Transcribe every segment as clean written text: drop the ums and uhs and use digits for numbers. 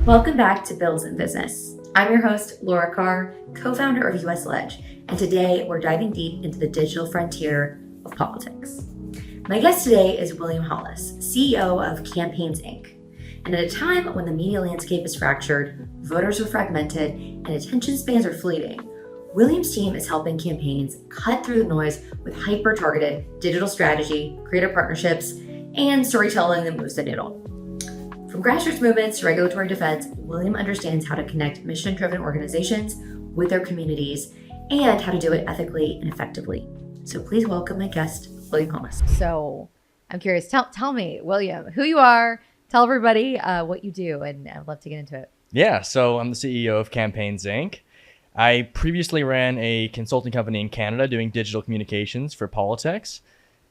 Welcome back to Bills and Business. I'm your host, Laura Carr, co-founder of USLege, and today we're diving deep into the digital frontier of politics. My guest today is William Hollis, CEO of Campaigns, Inc. And at a time when the media landscape is fractured, voters are fragmented, and attention spans are fleeting, William's team is helping campaigns cut through the noise with hyper-targeted digital strategy, creative partnerships, and storytelling that moves the needle. From grassroots movements to regulatory defense, William understands how to connect mission-driven organizations with their communities and how to do it ethically and effectively. So please welcome my guest, William Hollis. So I'm curious, tell me, William, who you are, tell everybody what you do, and I'd love to get into it. Yeah, so I'm the CEO of Campaigns, Inc. I previously ran a consulting company in Canada doing digital communications for politics.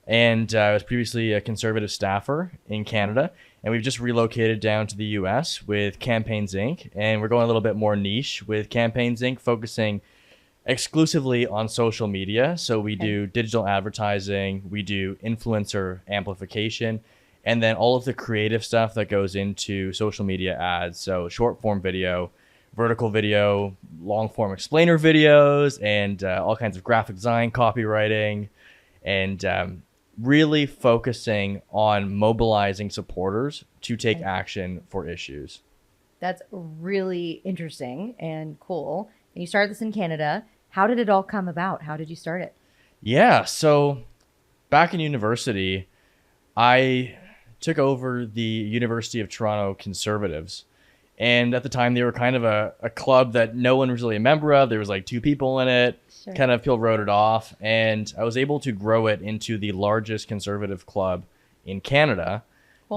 And I was previously a conservative staffer in Canada. And we've just relocated down to the US with Campaigns, Inc. And we're going a little bit more niche with Campaigns, Inc., focusing exclusively on social media. So we do digital advertising, we do influencer amplification, and then all of the creative stuff that goes into social media ads. So short form video, vertical video, long form explainer videos, and all kinds of graphic design, copywriting, and really focusing on mobilizing supporters to take action for issues. That's really interesting and cool. And you started this in Canada. How did it all come about? How did you start it? Yeah, so back in university, I took over the University of Toronto Conservatives. And at the time, they were kind of a club that no one was really a member of. There was like 2 people in it. Sure. Kind of people wrote it off. And I was able to grow it into the largest conservative club in Canada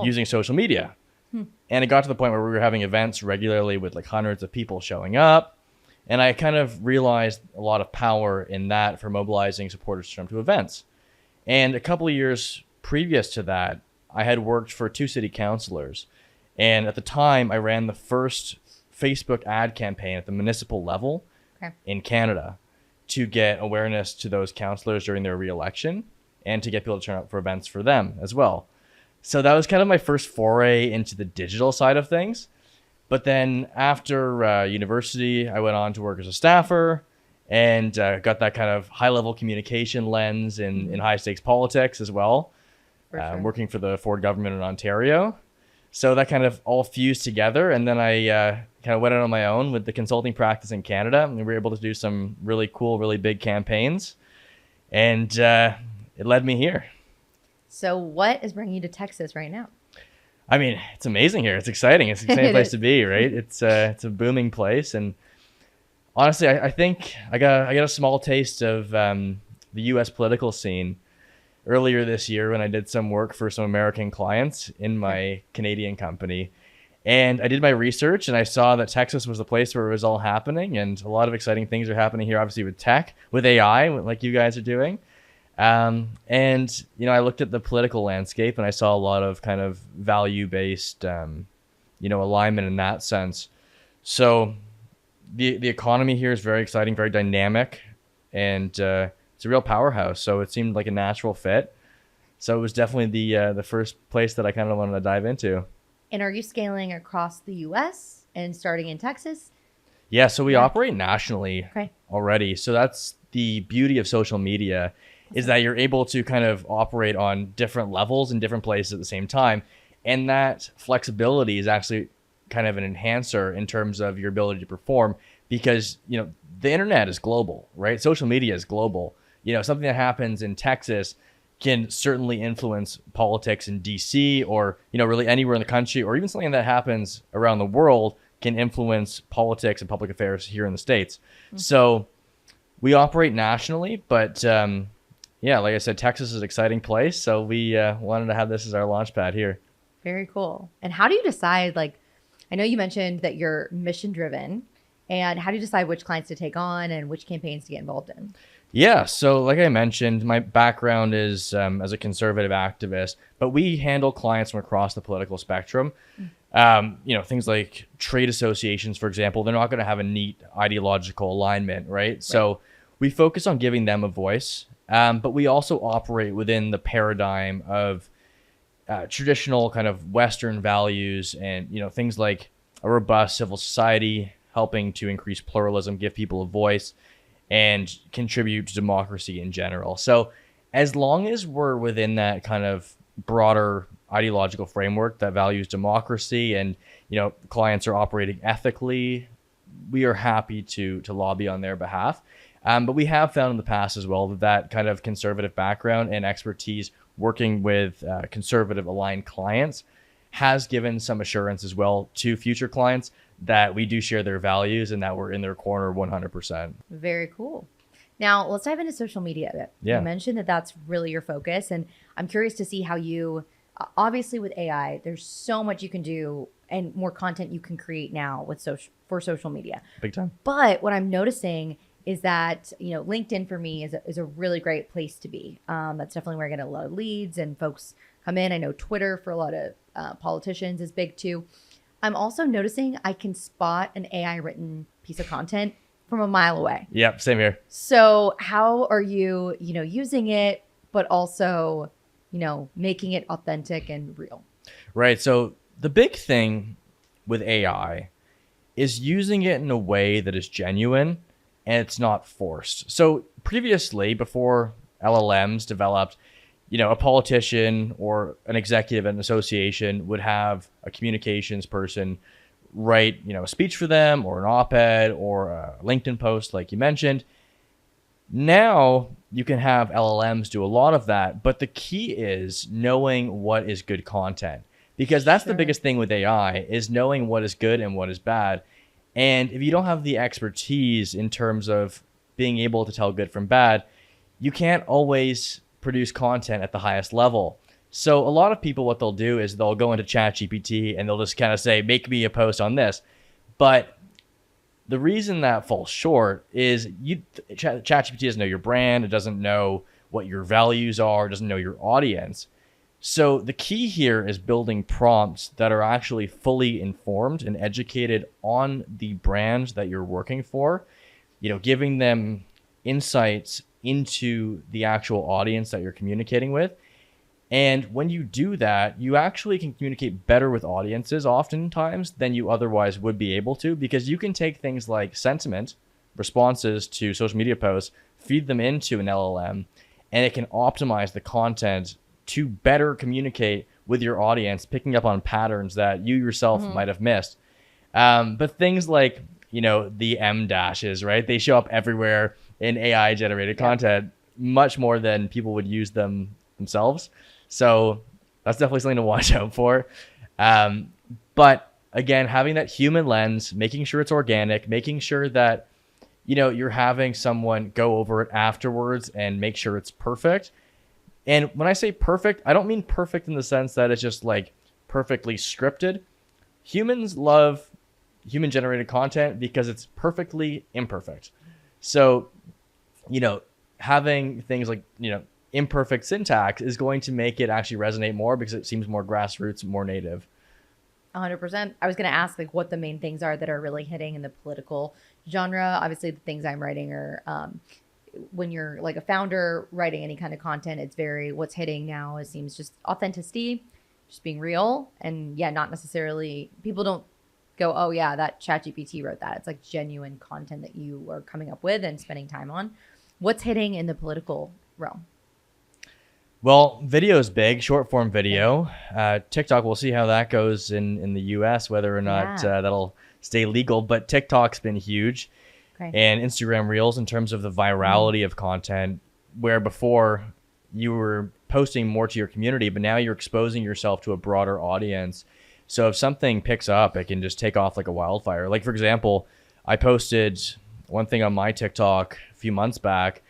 using social media. And it got to the point where we were having events regularly with like hundreds of people showing up. And I kind of realized a lot of power in that for mobilizing supporters to come to events. And a couple of years previous to that, I had worked for 2 city councilors. And at the time, I ran the first Facebook ad campaign at the municipal level in Canada to get awareness to those councillors during their re-election and to get people to turn up for events for them as well. So that was kind of my first foray into the digital side of things. But then after university, I went on to work as a staffer and got that kind of high-level communication lens in high-stakes politics as well, working for the Ford government in Ontario. So that kind of all fused together. And then I kind of went out on my own with the consulting practice in Canada. And we were able to do some really cool, really big campaigns. And it led me here. So what is bringing you to Texas right now? I mean, it's amazing here. It's exciting. It's an exciting place to be, right? It's a booming place. And honestly, I think I got a small taste of the U.S. political scene earlier this year when I did some work for some American clients in my Canadian company. And I did my research and I saw that Texas was the place where it was all happening. And a lot of exciting things are happening here, obviously with tech, with AI, like you guys are doing. And, I looked at the political landscape and I saw a lot of kind of value-based, alignment in that sense. So the economy here is very exciting, very dynamic, and it's a real powerhouse. So it seemed like a natural fit. So it was definitely the first place that I kind of wanted to dive into. And are you scaling across the U.S. and starting in Texas? Yeah, so we operate nationally already. So that's the beauty of social media, is that you're able to kind of operate on different levels in different places at the same time. And that flexibility is actually kind of an enhancer in terms of your ability to perform because, the internet is global, right? Social media is global. Something that happens in Texas can certainly influence politics in DC or, really anywhere in the country, or even something that happens around the world can influence politics and public affairs here in the States. Mm-hmm. So we operate nationally, but like I said, Texas is an exciting place. So we wanted to have this as our launch pad here. Very cool. And how do you decide, I know you mentioned that you're mission driven, and how do you decide which clients to take on and which campaigns to get involved in? Yeah, so like I mentioned, my background is as a conservative activist, but we handle clients from across the political spectrum. Things like trade associations, for example, they're not going to have a neat ideological alignment, right? So we focus on giving them a voice, but we also operate within the paradigm of traditional kind of Western values and, things like a robust civil society, helping to increase pluralism, give people a voice, and contribute to democracy in general. So as long as we're within that kind of broader ideological framework that values democracy and, clients are operating ethically, we are happy to lobby on their behalf. But we have found in the past as well that kind of conservative background and expertise working with conservative aligned clients has given some assurance as well to future clients that we do share their values and that we're in their corner 100%. Very cool. Now let's dive into social media a bit. Yeah. You mentioned that that's really your focus, and I'm curious to see how you, obviously with AI, there's so much you can do and more content you can create now with social media. Big time. But what I'm noticing is that, LinkedIn for me is a really great place to be. That's definitely where I get a lot of leads and folks come in. I know Twitter for a lot of politicians is big too. I'm also noticing I can spot an AI written piece of content from a mile away. Yep, same here. So how are you, using it, but also, making it authentic and real? Right. So the big thing with AI is using it in a way that is genuine and it's not forced. So previously, before LLMs developed, a politician or an executive at an association would have a communications person write, a speech for them or an op-ed or a LinkedIn post, like you mentioned. Now you can have LLMs do a lot of that, but the key is knowing what is good content, because that's the biggest thing with AI is knowing what is good and what is bad. And if you don't have the expertise in terms of being able to tell good from bad, you can't always produce content at the highest level. So a lot of people, what they'll do is they'll go into ChatGPT and they'll just kind of say, make me a post on this. But the reason that falls short is ChatGPT doesn't know your brand. It doesn't know what your values are. It doesn't know your audience. So the key here is building prompts that are actually fully informed and educated on the brand that you're working for, giving them insights into the actual audience that you're communicating with. And when you do that, you actually can communicate better with audiences oftentimes than you otherwise would be able to, because you can take things like sentiment, responses to social media posts, feed them into an LLM, and it can optimize the content to better communicate with your audience, picking up on patterns that you yourself might have missed. But things like, the M dashes, right? They show up everywhere in AI generated content, much more than people would use them themselves. So that's definitely something to watch out for. But again, having that human lens, making sure it's organic, making sure that, you're having someone go over it afterwards and make sure it's perfect. And when I say perfect, I don't mean perfect in the sense that it's just like perfectly scripted. Humans love human generated content because it's perfectly imperfect. So, having things like, imperfect syntax is going to make it actually resonate more because it seems more grassroots, more native. 100%. I was going to ask what the main things are that are really hitting in the political genre. Obviously the things I'm writing are, when you're like a founder writing any kind of content, it's very, what's hitting now, it seems just authenticity, just being real. And not necessarily, people don't go, oh yeah, that ChatGPT wrote that. It's like genuine content that you are coming up with and spending time on. What's hitting in the political realm? Well, video is big, short form video. TikTok, we'll see how that goes in the US, whether or not that'll stay legal. But TikTok's been huge. Okay. And Instagram Reels in terms of the virality of content, where before you were posting more to your community, but now you're exposing yourself to a broader audience. So if something picks up, it can just take off like a wildfire. Like, for example, I posted one thing on my TikTok a few months back,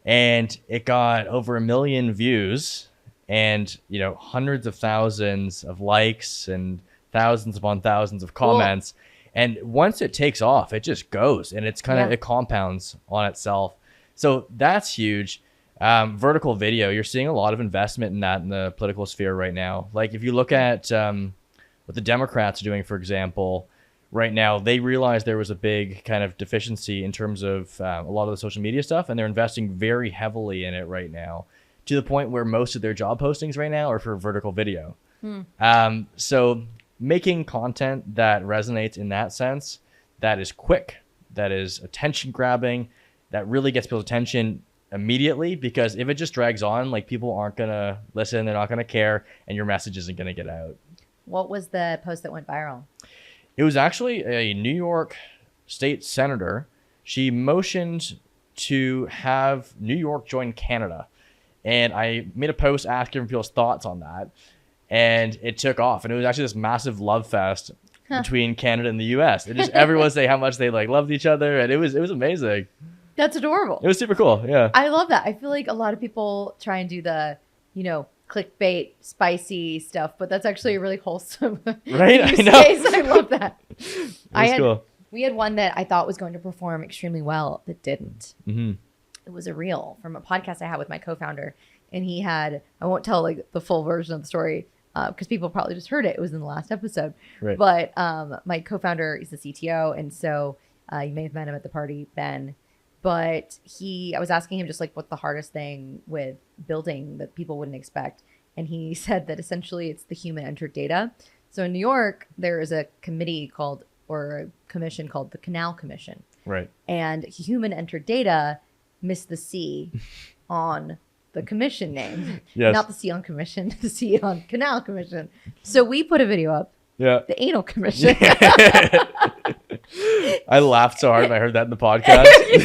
and it got over 1 million views and, hundreds of thousands of likes and thousands upon thousands of comments. Cool. And once it takes off, it just goes, and it's kind of, it compounds on itself. So that's huge. Vertical video, you're seeing a lot of investment in that in the political sphere right now. Like if you look at what the Democrats are doing, for example, right now, they realized there was a big kind of deficiency in terms of a lot of the social media stuff, and they're investing very heavily in it right now, to the point where most of their job postings right now are for vertical video. So making content that resonates in that sense, that is quick, that is attention grabbing, that really gets people's attention immediately, because if it just drags on, like, people aren't going to listen, they're not going to care, and your message isn't going to get out. What was the post that went viral? It was actually a New York state senator. She motioned to have New York join Canada. And I made a post asking people's thoughts on that. And it took off. And it was actually this massive love fest between Canada and the US. It just everyone say how much they like loved each other. And it was amazing. That's adorable. It was super cool. Yeah. I love that. I feel like a lot of people try and do the, clickbait, spicy stuff, but that's actually a really wholesome right? I know. I love that. Cool. We had one that I thought was going to perform extremely well that didn't. Mm-hmm. It was a reel from a podcast I had with my co-founder, and he had, I won't tell like the full version of the story because people probably just heard it. It was in the last episode. Right. But my co-founder is the CTO, and so you may have met him at the party, Ben. But I was asking him just like what's the hardest thing with building that people wouldn't expect. And he said that essentially it's the human entered data. So in New York, there is a committee or a commission called the Canal Commission. Right. And human entered data missed the C on the commission name. Yes. Not the C on commission, the C on Canal Commission. So we put a video up. Yeah. The Anal Commission. I laughed so hard when I heard that in the podcast. You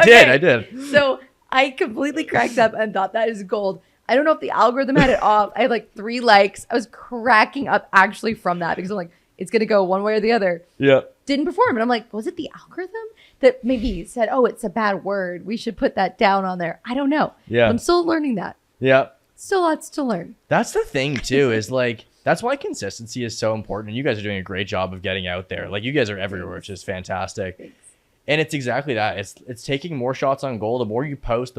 did? I did. So I completely cracked up and thought that is gold. I don't know if the algorithm had it off. I had like 3 likes. I was cracking up actually from that because I'm like, it's going to go one way or the other. Yeah. Didn't perform. And I'm like, was it the algorithm that maybe said, oh, it's a bad word, we should put that down on there? I don't know. Yeah. I'm still learning that. Yeah. Still lots to learn. That's the thing too, is like, that's why consistency is so important. And you guys are doing a great job of getting out there. Like, you guys are everywhere, which is fantastic. Thanks. And it's exactly that. It's taking more shots on goal. The more you post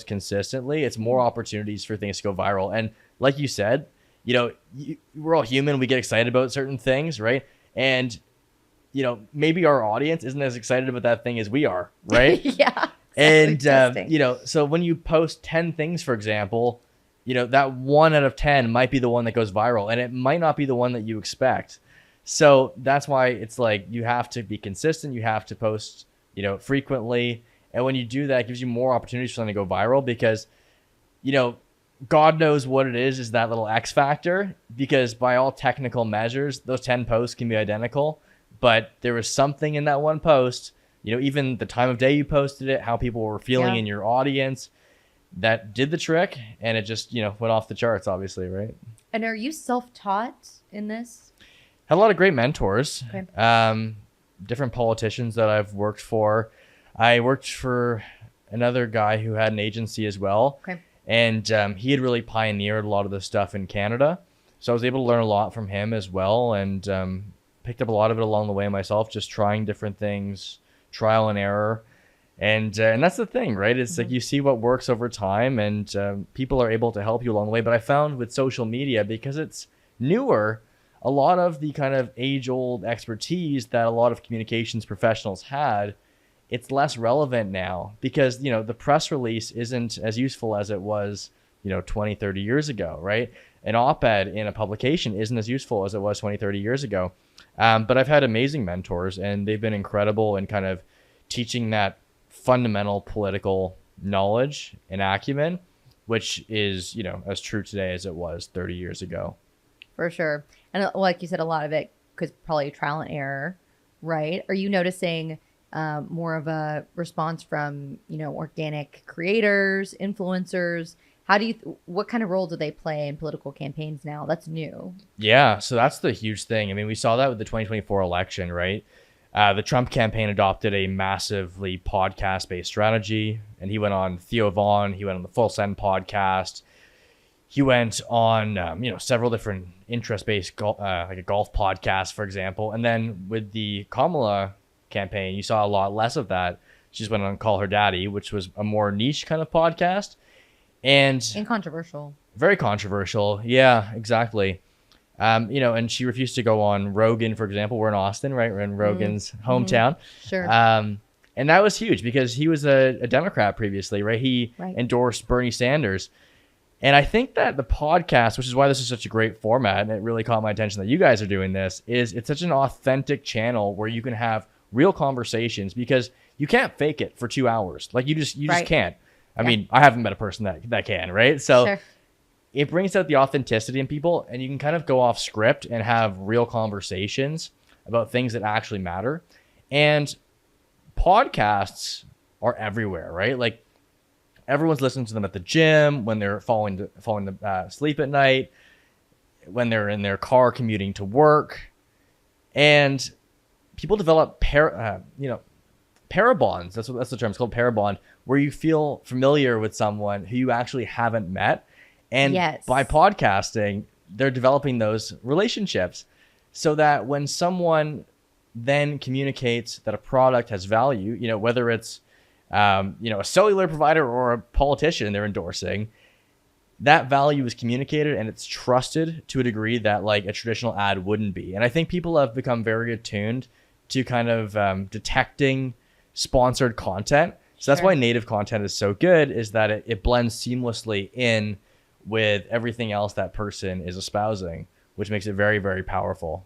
consistently, it's more opportunities for things to go viral. And like you said, we're all human. We get excited about certain things, right? And, maybe our audience isn't as excited about that thing as we are, right? Yeah. And, Exactly. so when you post 10 things, for example, that 1 out of 10 might be the one that goes viral, and it might not be the one that you expect. So that's why it's like, you have to be consistent. You have to post, frequently. And when you do that, it gives you more opportunities for something to go viral because, God knows what it is that little X factor, because by all technical measures, those 10 posts can be identical, but there was something in that one post, even the time of day you posted it, how people were feeling in your audience, that did the trick, and it just, went off the charts, obviously, right? And are you self-taught in this? Had a lot of great mentors. Okay. Different politicians that I've worked for. I worked for another guy who had an agency as well. Okay. And he had really pioneered a lot of this stuff in Canada. So I was able to learn a lot from him as well, and picked up a lot of it along the way myself, just trying different things, trial and error. And that's the thing, right? It's like you see what works over time, and people are able to help you along the way. But I found with social media, because it's newer, a lot of the kind of age-old expertise that a lot of communications professionals had, it's less relevant now because, the press release isn't as useful as it was, 20, 30 years ago, right? An op-ed in a publication isn't as useful as it was 20, 30 years ago. But I've had amazing mentors, and they've been incredible in kind of teaching that fundamental political knowledge and acumen, which is, as true today as it was 30 years ago. For sure. And like you said, a lot of it could probably trial and error, right? Are you noticing more of a response from, organic creators, influencers? What kind of role do they play in political campaigns now? That's new. Yeah. So that's the huge thing. I mean, we saw that with the 2024 election, right? The Trump campaign adopted a massively podcast-based strategy, and he went on Theo Vaughn. He went on the Full Send podcast. He went on, several different interest-based, like a golf podcast, for example. And then with the Kamala campaign, you saw a lot less of that. She just went on Call Her Daddy, which was a more niche kind of podcast. And controversial. Very controversial. Yeah, exactly. And she refused to go on Rogan, for example. We're in Austin, right? We're in Rogan's hometown. Sure. And that was huge because he was a Democrat previously, right? He endorsed Bernie Sanders. And I think that the podcast, which is why this is such a great format, and it really caught my attention that you guys are doing this, is it's such an authentic channel where you can have real conversations, because you can't fake it for 2 hours. Like you just can't. I mean, I haven't met a person that can, right? So it brings out the authenticity in people, and you can kind of go off script and have real conversations about things that actually matter. And podcasts are everywhere, right? Like everyone's listening to them at the gym, when they're falling to sleep at night, when they're in their car commuting to work. And people develop parabonds. That's the term. It's called parabond, where you feel familiar with someone who you actually haven't met. And by podcasting, they're developing those relationships, so that when someone then communicates that a product has value, whether it's a cellular provider or a politician they're endorsing, that value is communicated and it's trusted to a degree that like a traditional ad wouldn't be. And I think people have become very attuned to kind of detecting sponsored content. So that's why native content is so good, is that it blends seamlessly in with everything else that person is espousing, which makes it very, very powerful.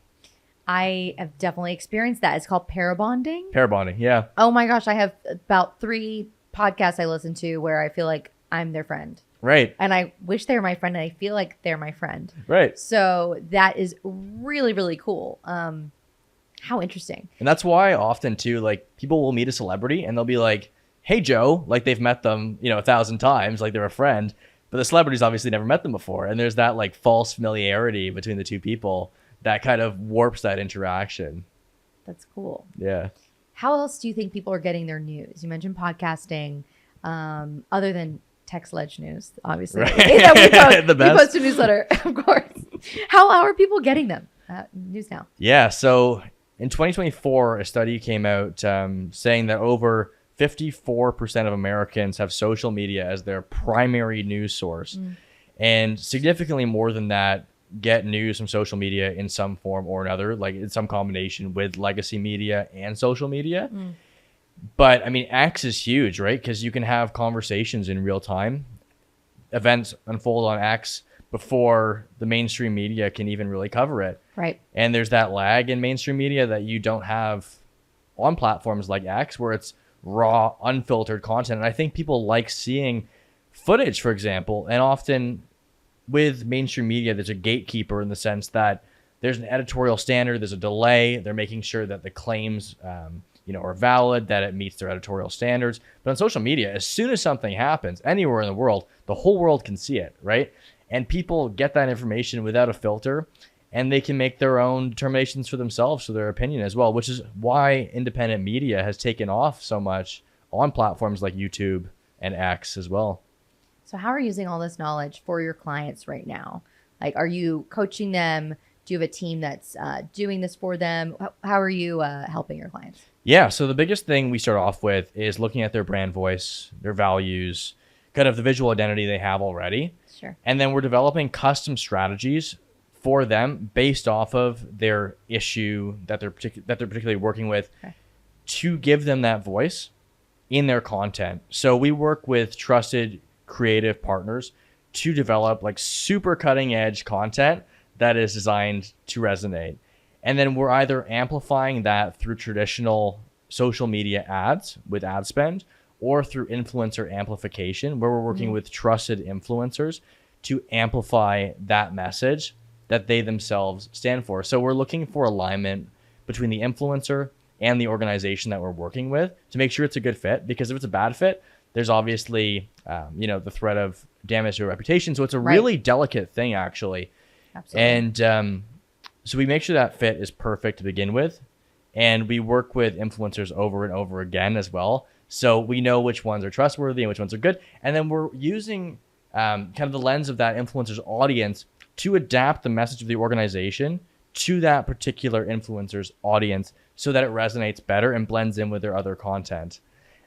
I have definitely experienced that. It's called parabonding. Parabonding, yeah. Oh my gosh, I have about 3 podcasts I listen to where I feel like I'm their friend. Right. And I wish they were my friend, and I feel like they're my friend. Right. So that is really, really cool. How interesting. And that's why often too, like people will meet a celebrity and they'll be like, "Hey Joe," like they've met them, 1,000 times, like they're a friend, but the celebrity's obviously never met them before. And there's that like false familiarity between the two people that kind of warps that interaction. That's cool. Yeah. How else do you think people are getting their news? You mentioned podcasting, other than TexasBusiness news, obviously. Right. We post a newsletter, of course. How are people getting them? News now. Yeah. So in 2024, a study came out saying that over 54% of Americans have social media as their primary news source. And significantly more than that get news from social media in some form or another, like in some combination with legacy media and social media. But I mean, X is huge, right? Because you can have conversations in real time. Events unfold on X before the mainstream media can even really cover it. Right. And there's that lag in mainstream media that you don't have on platforms like X, where it's raw, unfiltered content. And I think people like seeing footage, for example, and often with mainstream media, there's a gatekeeper in the sense that there's an editorial standard, there's a delay. They're making sure that the claims, are valid, that it meets their editorial standards. But on social media, as soon as something happens anywhere in the world, the whole world can see it, right? And people get that information without a filter, and they can make their own determinations for themselves, for their opinion as well, which is why independent media has taken off so much on platforms like YouTube and X as well. So how are you using all this knowledge for your clients right now? Like, are you coaching them? Do you have a team that's doing this for them? How are you helping your clients? Yeah. So the biggest thing we start off with is looking at their brand voice, their values, kind of the visual identity they have already. Sure. And then we're developing custom strategies for them based off of their issue that they're particularly working with, to give them that voice in their content. So we work with trusted creative partners to develop like super cutting edge content that is designed to resonate. And then we're either amplifying that through traditional social media ads with ad spend, or through influencer amplification, where we're working with trusted influencers to amplify that message that they themselves stand for. So we're looking for alignment between the influencer and the organization that we're working with to make sure it's a good fit, because if it's a bad fit, there's obviously, the threat of damage to a reputation. So it's a really delicate thing, actually. Absolutely. And so we make sure that fit is perfect to begin with. And we work with influencers over and over again as well. So we know which ones are trustworthy and which ones are good. And then we're using kind of the lens of that influencer's audience to adapt the message of the organization to that particular influencer's audience so that it resonates better and blends in with their other content.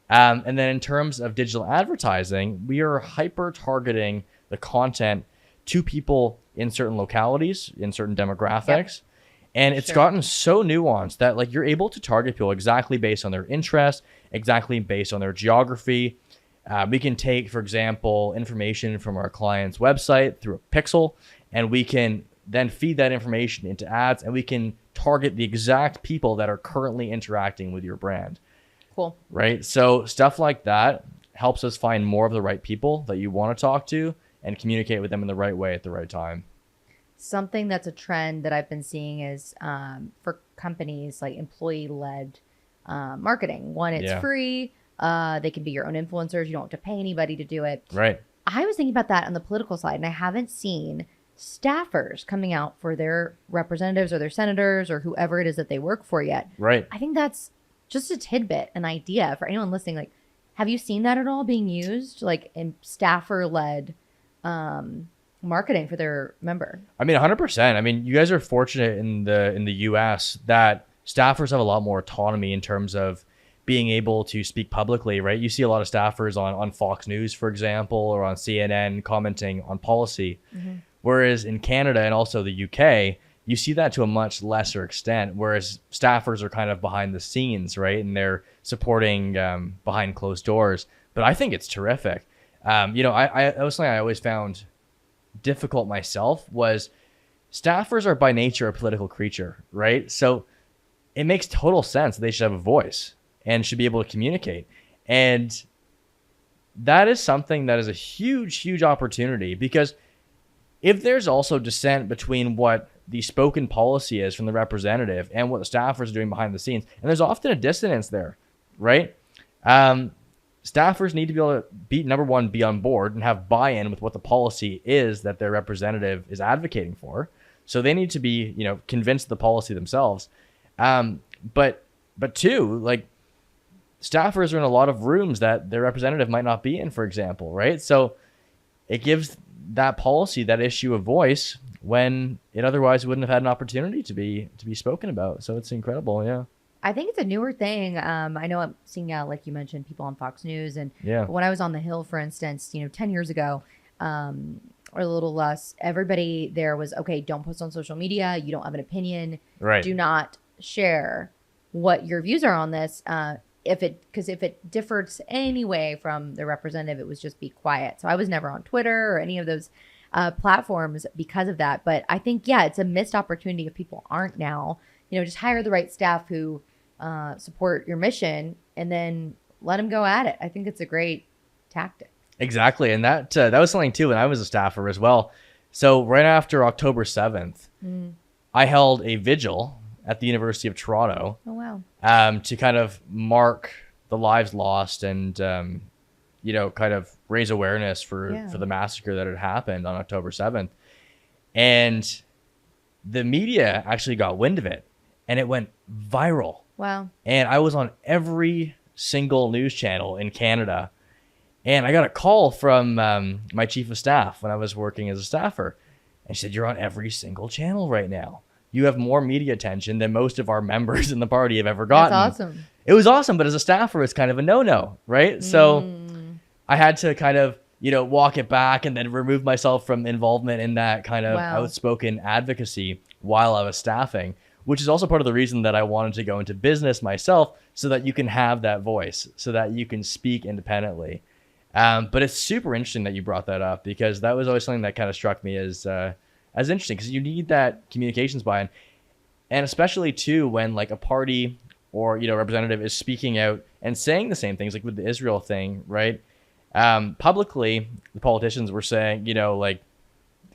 And then in terms of digital advertising, we are hyper targeting the content to people in certain localities, in certain demographics. And it's gotten so nuanced that like you're able to target people exactly based on their interest, exactly based on their geography. We can take, for example, information from our client's website through a pixel, and we can then feed that information into ads, and we can target the exact people that are currently interacting with your brand. Cool. Right? So stuff like that helps us find more of the right people that you want to talk to and communicate with them in the right way at the right time. Something that's a trend that I've been seeing is for companies like employee-led marketing. One, it's free. They can be your own influencers. You don't have to pay anybody to do it. Right. I was thinking about that on the political side, and I haven't seen staffers coming out for their representatives or their senators or whoever it is that they work for yet. Right. I think that's just a tidbit, an idea for anyone listening. Like, have you seen that at all being used, like in staffer-led marketing for their member? I mean, 100%. I mean, you guys are fortunate in the US that staffers have a lot more autonomy in terms of being able to speak publicly, right? You see a lot of staffers on Fox News, for example, or on CNN commenting on policy. Mm-hmm. Whereas in Canada and also the UK, you see that to a much lesser extent, whereas staffers are kind of behind the scenes, right? And they're supporting behind closed doors. But I think it's terrific. You know, that was something I always found difficult myself was staffers are by nature a political creature, right? So it makes total sense that they should have a voice and should be able to communicate. And that is something that is a huge, huge opportunity, because if there's also dissent between what the spoken policy is from the representative and what the staffers are doing behind the scenes, and there's often a dissonance there, right? Staffers need to be able to number one, be on board and have buy-in with what the policy is that their representative is advocating for. So they need to be, you know, convinced of the policy themselves. But two, like, staffers are in a lot of rooms that their representative might not be in, for example, right? So it gives that policy, that issue, a voice when it otherwise wouldn't have had an opportunity to be spoken about. So it's incredible. Yeah. I think it's a newer thing. I know I'm seeing, like you mentioned, people on Fox News. And when I was on the Hill, for instance, 10 years ago, or a little less, everybody there was, okay, don't post on social media. You don't have an opinion. Right. Do not share what your views are on this. Because if it differed any way from the representative, it was just be quiet. So I was never on Twitter or any of those platforms because of that. But I think, it's a missed opportunity if people aren't now. Just hire the right staff who support your mission and then let them go at it. I think it's a great tactic. Exactly. And that was something too when I was a staffer as well. So right after October 7th, I held a vigil at the University of Toronto. Oh, wow. To kind of mark the lives lost and, kind of raise awareness for the massacre that had happened on October 7th. And the media actually got wind of it and it went viral. Wow. And I was on every single news channel in Canada. And I got a call from my chief of staff when I was working as a staffer. And she said, "You're on every single channel right now. You have more media attention than most of our members in the party have ever gotten." That's awesome. It was awesome, but as a staffer, it's kind of a no-no, right? So I had to kind of, walk it back and then remove myself from involvement in that kind of outspoken advocacy while I was staffing, which is also part of the reason that I wanted to go into business myself, so that you can have that voice, so that you can speak independently. But it's super interesting that you brought that up, because that was always something that kind of struck me as interesting, because you need that communications buy-in. And especially too, when like a party or, representative is speaking out and saying the same things, like with the Israel thing, right? Publicly, the politicians were saying, like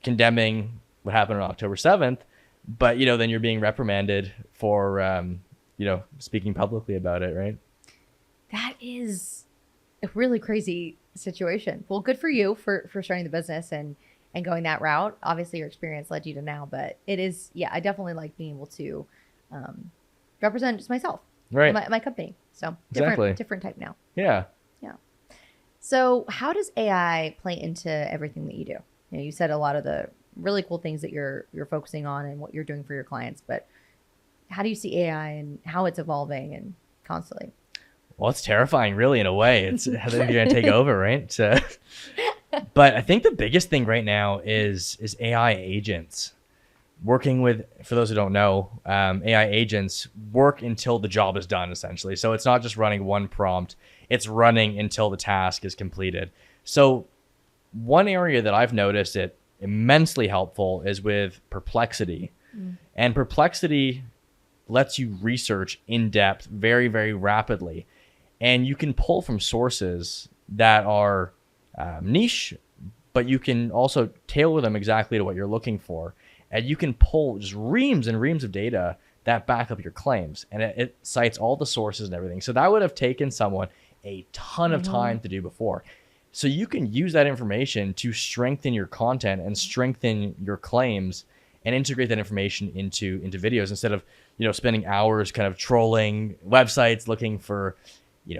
condemning what happened on October 7th, but, then you're being reprimanded for, speaking publicly about it, right? That is a really crazy situation. Well, good for you for starting the business and going that route. Obviously your experience led you to now, but it is, I definitely like being able to represent just myself, right? My company. So different type now. Yeah. So how does AI play into everything that you do? You said a lot of the really cool things that you're focusing on and what you're doing for your clients, but how do you see AI and how it's evolving and constantly? Well, it's terrifying, really, in a way. It's I think you're going to take over, right? But I think the biggest thing right now is AI agents. Working with, for those who don't know, AI agents work until the job is done, essentially. So it's not just running one prompt. it's running until the task is completed. So one area that I've noticed it immensely helpful is with Perplexity. And Perplexity lets you research in depth very, very rapidly. And you can pull from sources that are niche, but you can also tailor them exactly to what you're looking for. And you can pull just reams and reams of data that back up your claims. And it cites all the sources and everything. So that would have taken someone a ton of time to do before. So you can use that information to strengthen your content and strengthen your claims and integrate that information into videos instead of, spending hours kind of trolling websites looking for,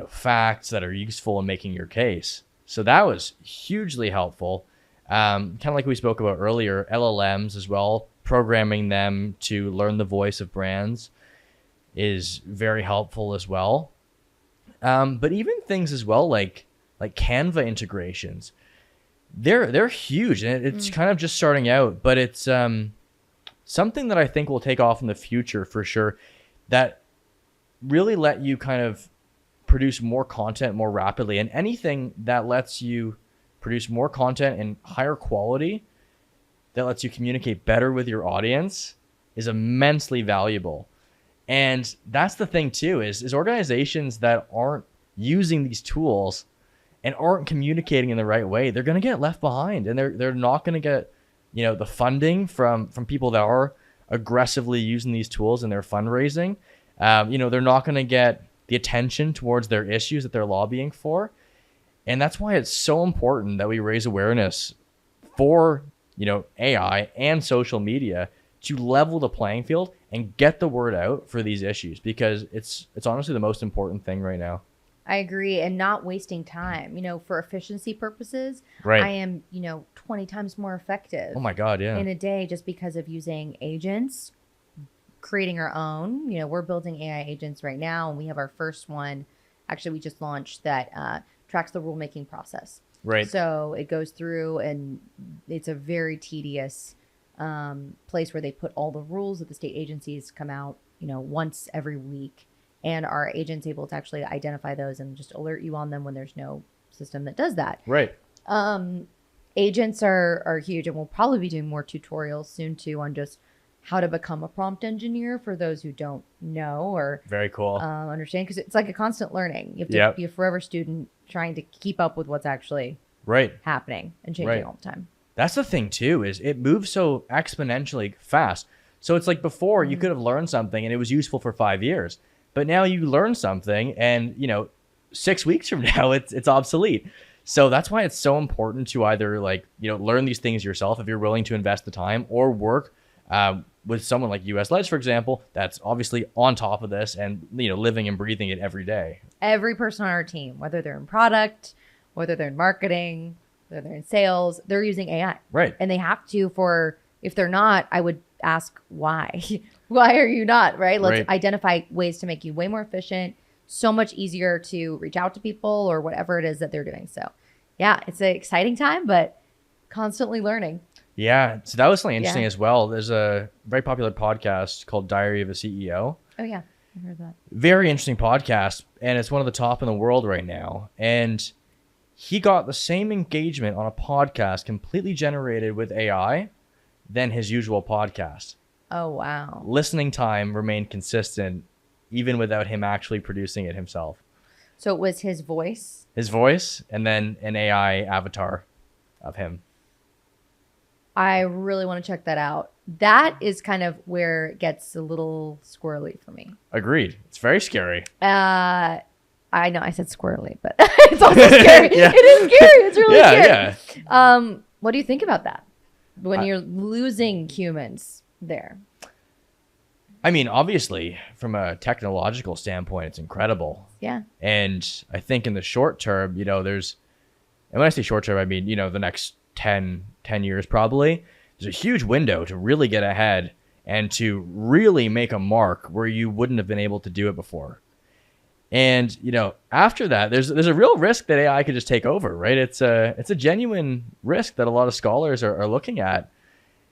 facts that are useful in making your case. So that was hugely helpful. Kind of like we spoke about earlier, LLMs as well, programming them to learn the voice of brands is very helpful as well. But even things as well like Canva integrations, they're huge, and it's kind of just starting out, but it's something that I think will take off in the future for sure, that really let you kind of produce more content more rapidly. And anything that lets you produce more content in higher quality, that lets you communicate better with your audience, is immensely valuable. And that's the thing too, is organizations that aren't using these tools and aren't communicating in the right way, they're going to get left behind, and they're not going to get, the funding from people that are aggressively using these tools in their fundraising. They're not going to get the attention towards their issues that they're lobbying for. And that's why it's so important that we raise awareness for, AI and social media to level the playing field and get the word out for these issues, because it's honestly the most important thing right now. I agree. And not wasting time, for efficiency purposes. Right. I am, 20 times more effective. Oh my God. Yeah. In a day, just because of using agents, creating our own. We're building AI agents right now, and we have our first one. Actually, we just launched that tracks the rulemaking process. Right. So it goes through, and it's a very tedious place where they put all the rules that the state agencies come out, once every week. And our agent's able to actually identify those and just alert you on them when there's no system that does that. Right. Agents are huge, and we'll probably be doing more tutorials soon too on just how to become a prompt engineer for those who don't know or very cool understand, because it's like a constant learning. You have to be a forever student trying to keep up with what's actually happening and changing all the time. That's the thing too, is it moves so exponentially fast. So it's like before you could have learned something and it was useful for 5 years, but now you learn something and 6 weeks from now it's obsolete. So that's why it's so important to either learn these things yourself if you're willing to invest the time, or work with someone like USLege, for example, that's obviously on top of this and living and breathing it every day. Every person on our team, whether they're in product, whether they're in marketing, whether they're in sales, they're using AI. Right. And they have to. If they're not, I would ask why. Why are you not? Right. Let's identify ways to make you way more efficient, so much easier to reach out to people or whatever it is that they're doing. So yeah, it's an exciting time, but constantly learning. Yeah. So that was something interesting as well. There's a very popular podcast called Diary of a CEO. Oh yeah, I heard that. Very interesting podcast. And it's one of the top in the world right now. And he got the same engagement on a podcast completely generated with AI than his usual podcast. Oh, wow. Listening time remained consistent even without him actually producing it himself. So it was his voice? His voice, and then an AI avatar of him. I really want to check that out. That is kind of where it gets a little squirrely for me. Agreed. It's very scary. I know I said squirrely, but it's also scary. Yeah. It is scary. It's really scary. Yeah. What do you think about that when you're losing humans there? I mean, obviously, from a technological standpoint, it's incredible. Yeah. And I think in the short term, there's, and when I say short term, I mean, the next 10 years probably, there's a huge window to really get ahead and to really make a mark where you wouldn't have been able to do it before. And, after that, there's a real risk that AI could just take over, right? It's a genuine risk that a lot of scholars are looking at.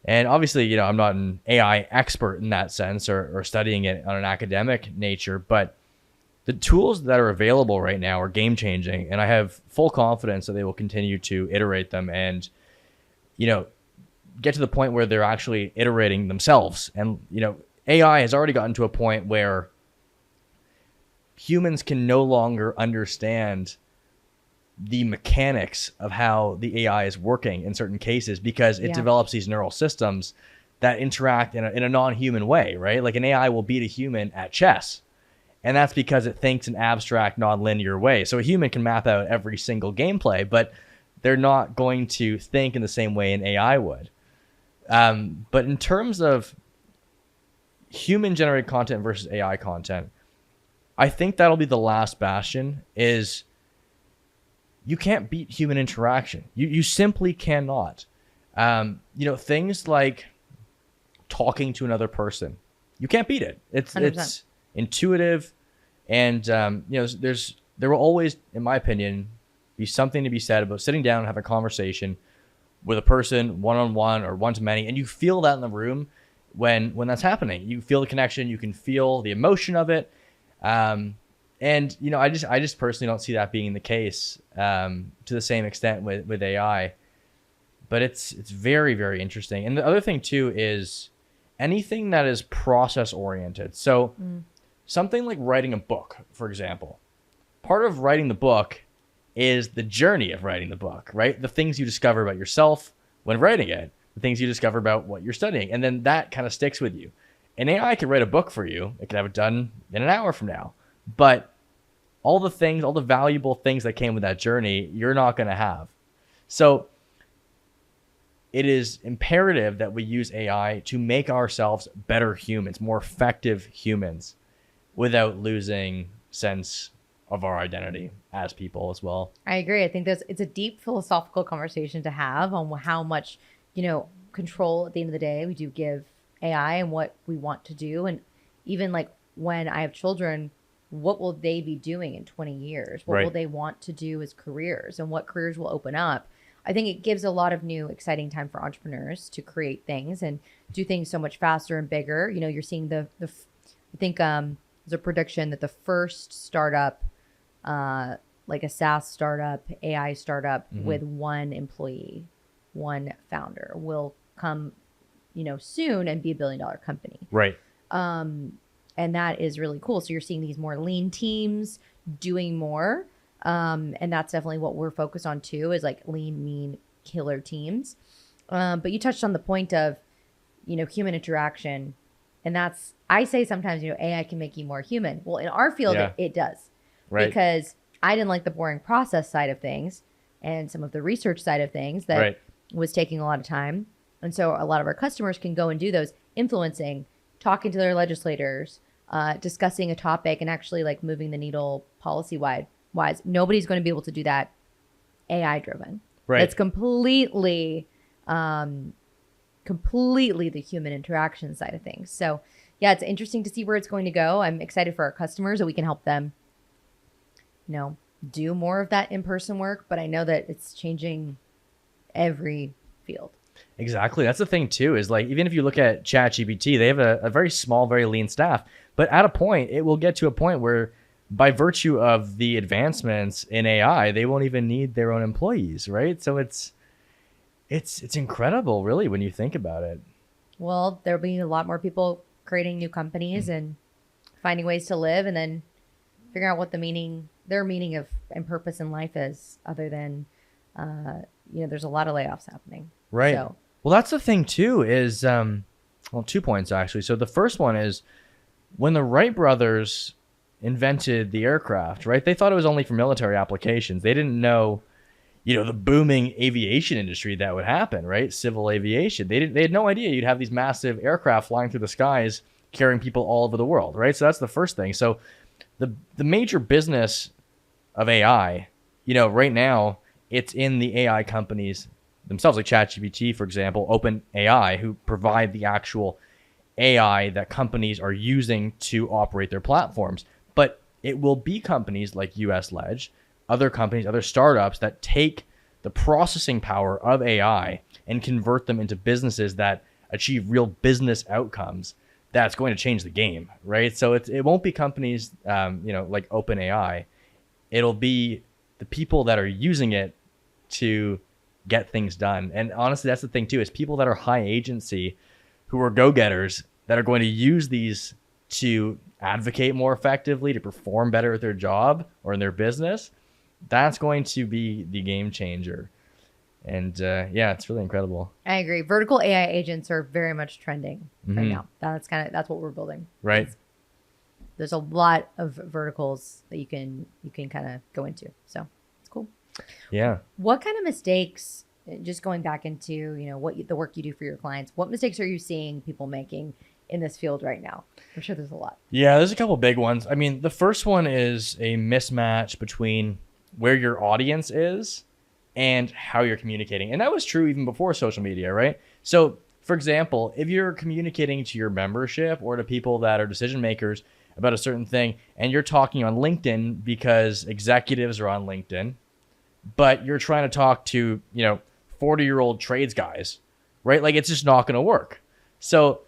And obviously, I'm not an AI expert in that sense or studying it on an academic nature, but the tools that are available right now are game changing, and I have full confidence that they will continue to iterate them and, get to the point where they're actually iterating themselves. And, AI has already gotten to a point where humans can no longer understand the mechanics of how the AI is working in certain cases, because it develops these neural systems that interact in a non-human way, right? Like an AI will beat a human at chess. And that's because it thinks in abstract, non-linear way. So a human can map out every single gameplay, but they're not going to think in the same way an AI would. But in terms of human-generated content versus AI content, I think that'll be the last bastion. Is you can't beat human interaction. You simply cannot. Things like talking to another person, you can't beat it. It's intuitive, and there will always, in my opinion, be something to be said about sitting down and have a conversation with a person one-on-one or one-to-many, and you feel that in the room when that's happening. You feel the connection, you can feel the emotion of it, and I just personally don't see that being the case to the same extent with AI. But it's very, very interesting. And the other thing too is anything that is process oriented. So something like writing a book, for example. Part of writing the book is the journey of writing the book, right? The things you discover about yourself when writing it, the things you discover about what you're studying, and then that kind of sticks with you. An AI can write a book for you. It can have it done in an hour from now. But all the valuable things that came with that journey, you're not going to have. So it is imperative that we use AI to make ourselves better humans, more effective humans, without losing sense of our identity as people as well. I agree. I think it's a deep philosophical conversation to have on how much, control at the end of the day we do give AI and what we want to do. And even like when I have children, what will they be doing in 20 years? What will they want to do as careers, and what careers will open up? I think it gives a lot of new, exciting time for entrepreneurs to create things and do things so much faster and bigger. You're seeing I think there's a prediction that the first startup, like a SaaS startup, AI startup with one employee, one founder, will come, soon and be $1 billion company. Right. And that is really cool. So you're seeing these more lean teams doing more. And that's definitely what we're focused on too, is like lean, mean, killer teams. But you touched on the point of, human interaction. And I say sometimes, AI can make you more human. Well, in our field, it does. Right. Because I didn't like the boring process side of things and some of the research side of things that was taking a lot of time. And so a lot of our customers can go and do those influencing, talking to their legislators, discussing a topic, and actually like moving the needle policy-wise. Nobody's going to be able to do that AI driven. Right. It's completely the human interaction side of things. So yeah, it's interesting to see where it's going to go. I'm excited for our customers that we can help them, do more of that in-person work, but I know that it's changing every field. Exactly. That's the thing too, is like, even if you look at ChatGPT, they have a very small, very lean staff, but at a point, it will get to a point where by virtue of the advancements in AI, they won't even need their own employees, right? So it's incredible, really, when you think about it. Well, there'll be a lot more people creating new companies and finding ways to live, and then figuring out what their meaning of and purpose in life is, other than, there's a lot of layoffs happening. Right. So. Well, that's the thing too, is, 2 points actually. So the first one is when the Wright brothers invented the aircraft, right? They thought it was only for military applications. They didn't know, the booming aviation industry that would happen, right? Civil aviation. They had no idea you'd have these massive aircraft flying through the skies, carrying people all over the world, right? So that's the first thing. So the major business of AI, right now, it's in the AI companies themselves, like ChatGPT, for example, OpenAI, who provide the actual AI that companies are using to operate their platforms. But it will be companies like USLege, other companies, other startups that take the processing power of AI and convert them into businesses that achieve real business outcomes that's going to change the game, right? So it won't be companies, like OpenAI. It'll be the people that are using it to get things done. And honestly, that's the thing too, is people that are high agency, who are go-getters, that are going to use these to advocate more effectively, to perform better at their job or in their business. That's going to be the game changer. And it's really incredible. I agree. Vertical AI agents are very much trending right now. That's what we're building. Right. There's a lot of verticals that you can kind of go into. So it's cool. Yeah. What kind of mistakes, just going back into, the work you do for your clients, what mistakes are you seeing people making in this field right now? I'm sure there's a lot. Yeah, there's a couple big ones. I mean, the first one is a mismatch between where your audience is and how you're communicating. And that was true even before social media, right? So, for example, if you're communicating to your membership or to people that are decision makers about a certain thing, and you're talking on LinkedIn because executives are on LinkedIn, but you're trying to talk to, 40-year-old trades guys, right? Like, it's just not going to work. So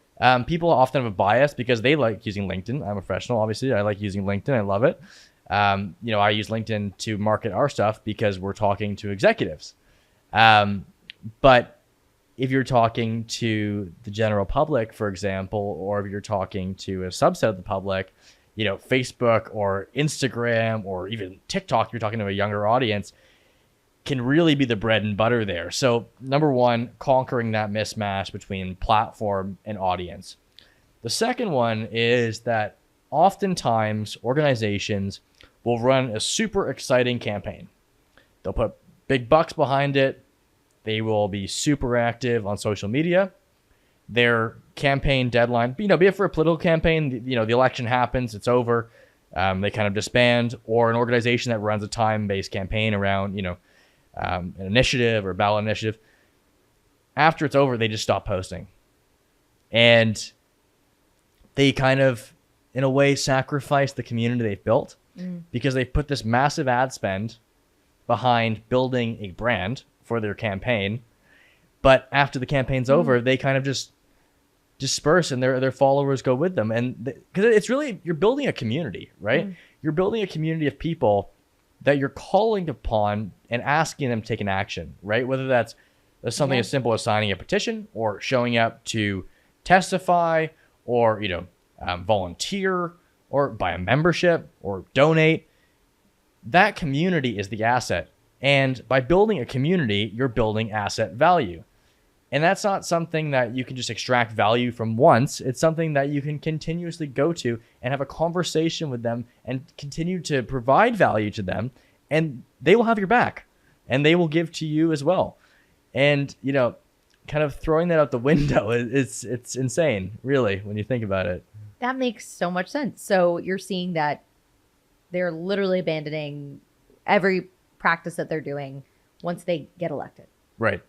people often have a bias because they like using LinkedIn. I'm a professional, obviously. I like using LinkedIn. I love it. I use LinkedIn to market our stuff because we're talking to executives. But if you're talking to the general public, for example, or if you're talking to a subset of the public, Facebook or Instagram or even TikTok, you're talking to a younger audience, can really be the bread and butter there. So number one, conquering that mismatch between platform and audience. The second one is that oftentimes organizations will run a super exciting campaign. They'll put big bucks behind it. They will be super active on social media. Their campaign deadline, be it for a political campaign, the election happens, it's over. They kind of disband, or an organization that runs a time-based campaign around, an initiative or a ballot initiative. After it's over, they just stop posting. And they kind of, in a way, sacrifice the community they've built because they put this massive ad spend behind building a brand for their campaign. But after the campaign's over, they kind of just disperse and their followers go with them. And because it's really, you're building a community, right? You're building a community of people that you're calling upon and asking them to take an action, right? Whether that's something as simple as signing a petition or showing up to testify or, volunteer or buy a membership or donate. That community is the asset. And by building a community, you're building asset value. And that's not something that you can just extract value from once. It's something that you can continuously go to and have a conversation with them and continue to provide value to them. And they will have your back and they will give to you as well. And, kind of throwing that out the window, it's insane, really, when you think about it. That makes so much sense. So you're seeing that they're literally abandoning every practice that they're doing once they get elected. Right.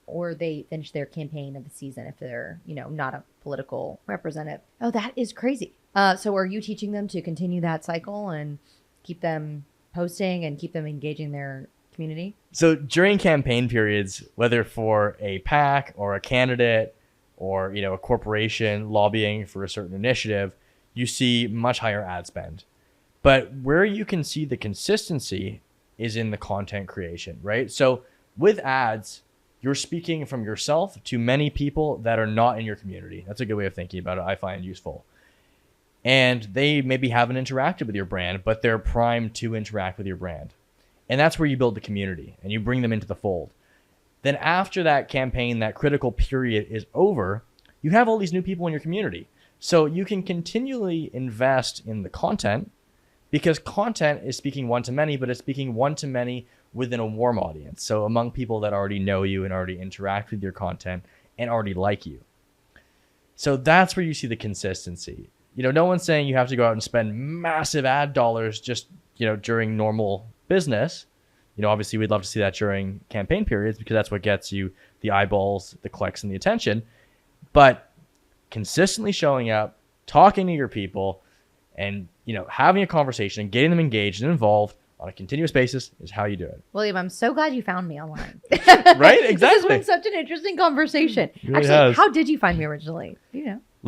Or they finish their campaign of the season if they're, not a political representative. Oh, that is crazy. So are you teaching them to continue that cycle and keep them posting and keep them engaging their community? So during campaign periods, whether for a PAC or a candidate or, a corporation lobbying for a certain initiative, you see much higher ad spend. But where you can see the consistency is in the content creation, right? So with ads, you're speaking from yourself to many people that are not in your community. That's a good way of thinking about it. I find useful. And they maybe haven't interacted with your brand, but they're primed to interact with your brand. And that's where you build the community and you bring them into the fold. Then after that campaign, that critical period is over, you have all these new people in your community. So you can continually invest in the content because content is speaking one to many, but it's speaking one to many within a warm audience. So among people that already know you and already interact with your content and already like you. So that's where you see the consistency. No one's saying you have to go out and spend massive ad dollars just, during normal business. Obviously we'd love to see that during campaign periods because that's what gets you the eyeballs, the clicks, and the attention. But consistently showing up, talking to your people, and, having a conversation and getting them engaged and involved on a continuous basis is how you do it. William, I'm so glad you found me online. Right? Exactly. This has been such an interesting conversation. Really Actually, has. How did you find me originally?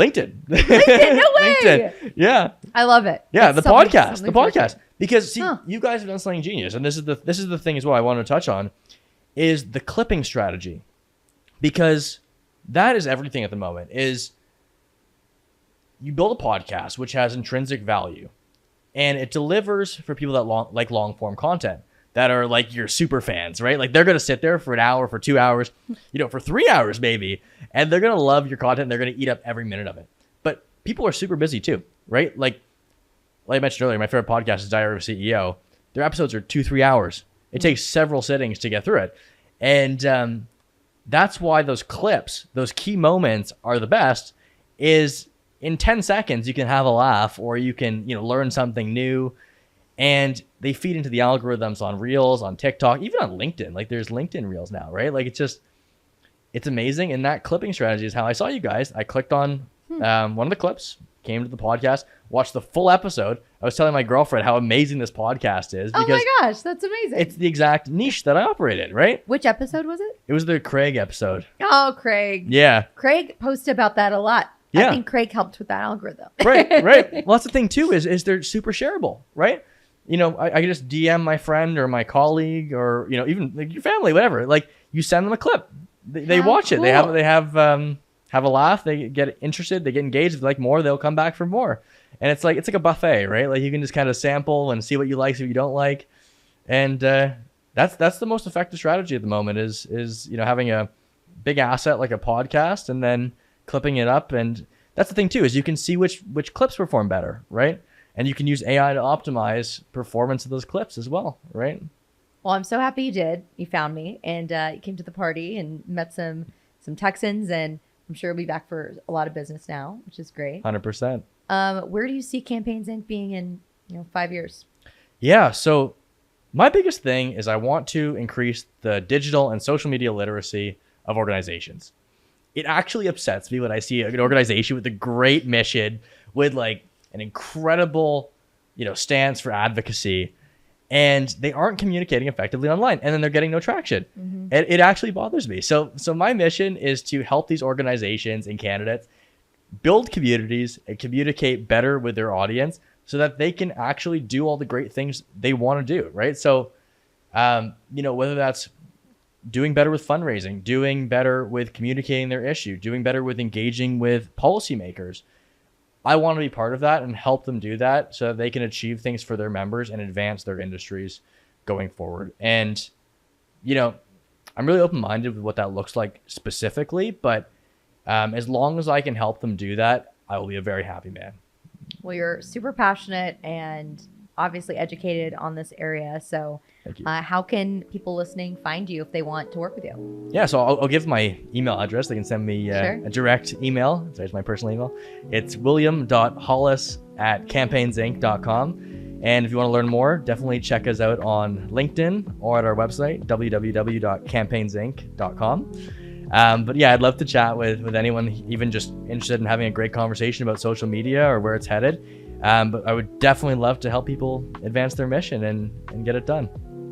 LinkedIn. LinkedIn, no way. LinkedIn. Yeah. I love it. Yeah, That's the podcast. The podcast. refreshing. Because see, Huh. you guys have done something genius, and this is the thing as well I wanted to touch on, is the clipping strategy. Because that is everything at the moment. Is you build a podcast which has intrinsic value, and it delivers for people that like long form content, that are like your super fans, right? Like they're gonna sit there for an hour, for 2 hours, for 3 hours maybe, and they're gonna love your content. And they're gonna eat up every minute of it. But people are super busy too, right? Like I mentioned earlier, my favorite podcast is Diary of a CEO. Their episodes are 2-3 hours. It takes several sittings to get through it, and that's why those clips, those key moments, are the best. Is in 10 seconds you can have a laugh, or you can learn something new. And they feed into the algorithms on Reels, on TikTok, even on LinkedIn. Like there's LinkedIn Reels now, right? Like it's amazing. And that clipping strategy is how I saw you guys. I clicked on one of the clips, came to the podcast, watched the full episode. I was telling my girlfriend how amazing this podcast is. Oh Because my gosh, that's amazing. it's the exact niche that I operate in, right? Which episode was it? It was the Craig episode. Oh, Craig. Yeah. Craig posted about that a lot. Yeah. I think Craig helped with that algorithm. Right. Well, that's the thing too, is they're super shareable, right? I can just DM my friend or my colleague, or even like your family, whatever. Like you send them a clip, they How watch it. cool. They have a laugh. They get interested. They get engaged. If they like more, they'll come back for more. And it's like a buffet, right? Like you can just kind of sample and see what you like, see what you don't like, and that's the most effective strategy at the moment. Is having a big asset like a podcast and then clipping it up. And that's the thing too, is you can see which clips perform better, right? And you can use AI to optimize performance of those clips as well, right? Well, I'm so happy you did. You found me, and you came to the party and met some Texans, and I'm sure you'll be back for a lot of business now, which is great. 100%. Where do you see Campaigns Inc. being in 5 years? Yeah. So my biggest thing is I want to increase the digital and social media literacy of organizations. It actually upsets me when I see an organization with a great mission, with like an incredible, stance for advocacy, and they aren't communicating effectively online, and then they're getting no traction. Mm-hmm. It actually bothers me. So my mission is to help these organizations and candidates build communities and communicate better with their audience, so that they can actually do all the great things they want to do, right? So, whether that's doing better with fundraising, doing better with communicating their issue, doing better with engaging with policymakers, I want to be part of that and help them do that so that they can achieve things for their members and advance their industries going forward. And, I'm really open-minded with what that looks like specifically, but as long as I can help them do that, I will be a very happy man. Well, you're super passionate and obviously educated on this area. So Thank you. how can people listening find you if they want to work with you? Yeah, so I'll give my email address. They can send me Sure. a direct email. So it's my personal email. It's william.hollis@campaignsinc.com. And if you want to learn more, definitely check us out on LinkedIn or at our website, www.campaigns.inc.com. But yeah, I'd love to chat with anyone even just interested in having a great conversation about social media or where it's headed. But I would definitely love to help people advance their mission and get it done.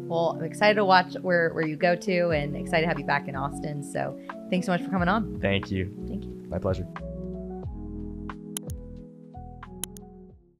Well, I'm excited to watch where you go to, and excited to have you back in Austin. So thanks so much for coming on. Thank you. Thank you. My pleasure.